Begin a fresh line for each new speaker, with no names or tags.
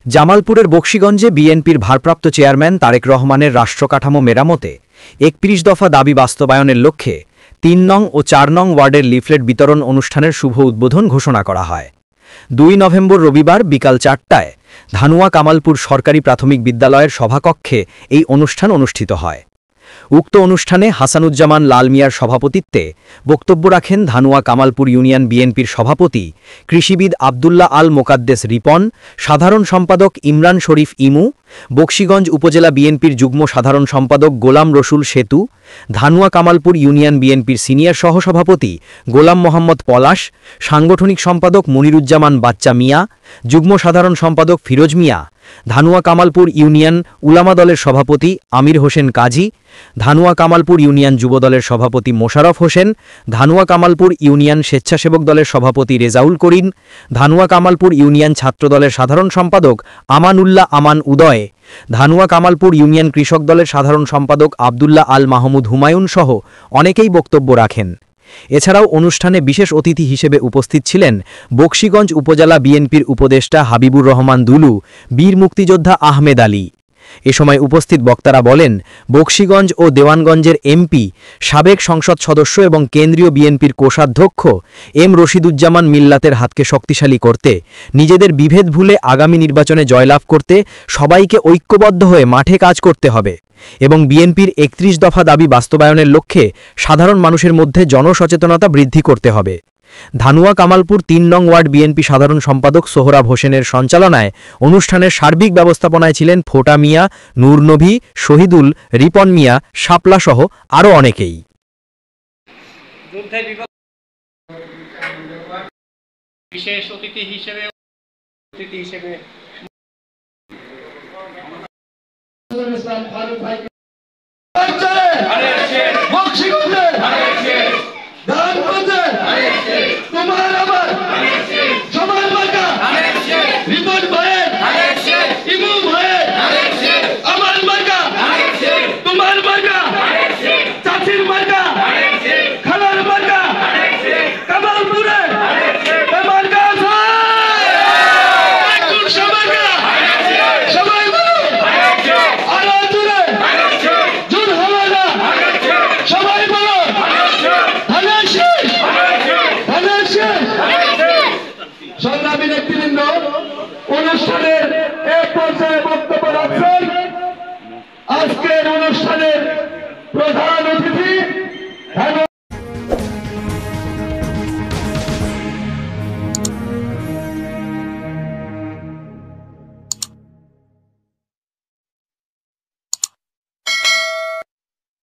জামালপুরের বকশীগঞ্জে বিএনপির ভারপ্রাপ্ত চেয়ারম্যান তারেক রহমানের রাষ্ট্রকাঠামো মেরামতে ৩১ দফা দাবি বাস্তবায়নের লক্ষ্যে ৩ নং ও ৪ নং ওয়ার্ডের লিফলেট বিতরণ অনুষ্ঠানের শুভ উদ্বোধন ঘোষণা করা হয়। ২ নভেম্বর রবিবার বিকাল ৪টায় ধানুয়া কামালপুর সরকারি প্রাথমিক বিদ্যালয়ের সভাকক্ষে এই অনুষ্ঠান অনুষ্ঠিত হয়। উক্ত অনুষ্ঠানে হাসানুজ্জামান লাল মিয়ার সভাপতিত্বে বক্তব্য রাখেন ধানুয়া কামালপুর ইউনিয়ন বিএনপির সভাপতি কৃষিবিদ আবদুল্লাহ আল মোকাদ্দেস রিপন, সাধারণ সম্পাদক ইমরান শরীফ ইমু, বকশীগঞ্জ উপজেলা বিএনপির যুগ্ম সাধারণ সম্পাদক গোলাম রসুল সেতু, ধানুয়া কামালপুর ইউনিয়ন বিএনপির সিনিয়র সহসভাপতি গোলাম মোহাম্মদ পলাশ, সাংগঠনিক সম্পাদক মনিরুজ্জামান বাচ্চা মিয়া, যুগ্ম সাধারণ সম্পাদক ফিরোজ মিয়া, ধানুয়া কামালপুর ইউনিয়ন উলামা দলের সভাপতি আমির হোসেন কাজী, ধানুয়া কামালপুর ইউনিয়ন যুবদলের সভাপতি মোশাররফ হোসেন, ধানুয়া কামালপুর ইউনিয়ন স্বেচ্ছাসেবক দলের সভাপতি রেজাউল করিম, ধানুয়া কামালপুর ইউনিয়ন ছাত্রদলের সাধারণ সম্পাদক আমানুল্লাহ আমান উদয়, ধানুয়া কামালপুর ইউনিয়ন কৃষক দলের সাধারণ সম্পাদক আবদুল্লাহ আল মাহমুদ হুমায়ুন সহ অনেকেই বক্তব্য রাখেন। এছাড়াও অনুষ্ঠানে বিশেষ অতিথি হিসেবে উপস্থিত ছিলেন বকশীগঞ্জ উপজেলা বিএনপির উপদেষ্টা হাবিবুর রহমান দুলু, বীর মুক্তিযোদ্ধা আহমেদ আলী। এ সময় উপস্থিত বক্তারা বলেন, বকশীগঞ্জ ও দেওয়ানগঞ্জের এমপি, সাবেক সংসদ সদস্য এবং কেন্দ্রীয় বিএনপির কোষাধ্যক্ষ এম রশিদুজ্জামান মিল্লাতের হাতকে শক্তিশালী করতে, নিজেদের বিভেদ ভুলে আগামী নির্বাচনে জয়লাভ করতে সবাইকে ঐক্যবদ্ধ হয়ে মাঠে কাজ করতে হবে এবং বিএনপির ৩১ দফা দাবি বাস্তবায়নের লক্ষ্যে সাধারণ মানুষের মধ্যে জনসচেতনতা বৃদ্ধি করতে হবে। ধানুয়া কামালপুর ৩ নং ওয়ার্ড বিএনপি সাধারণ সম্পাদক সোহরাব হোসেনের সঞ্চালনায় অনুষ্ঠানের সার্বিক ব্যবস্থাপনায় ছিলেন ফোটা মিয়া, নূর নবী, শহীদুল, রিপন মিয়া, শাপলা সহ আরও অনেকেই।
বিশেষ অতিথি হিসেবে সংগ্রামী নেতৃবৃন্দ, অনুষ্ঠানের এক পর্যায়ে বক্তব্য রাখছেন আজকের অনুষ্ঠানের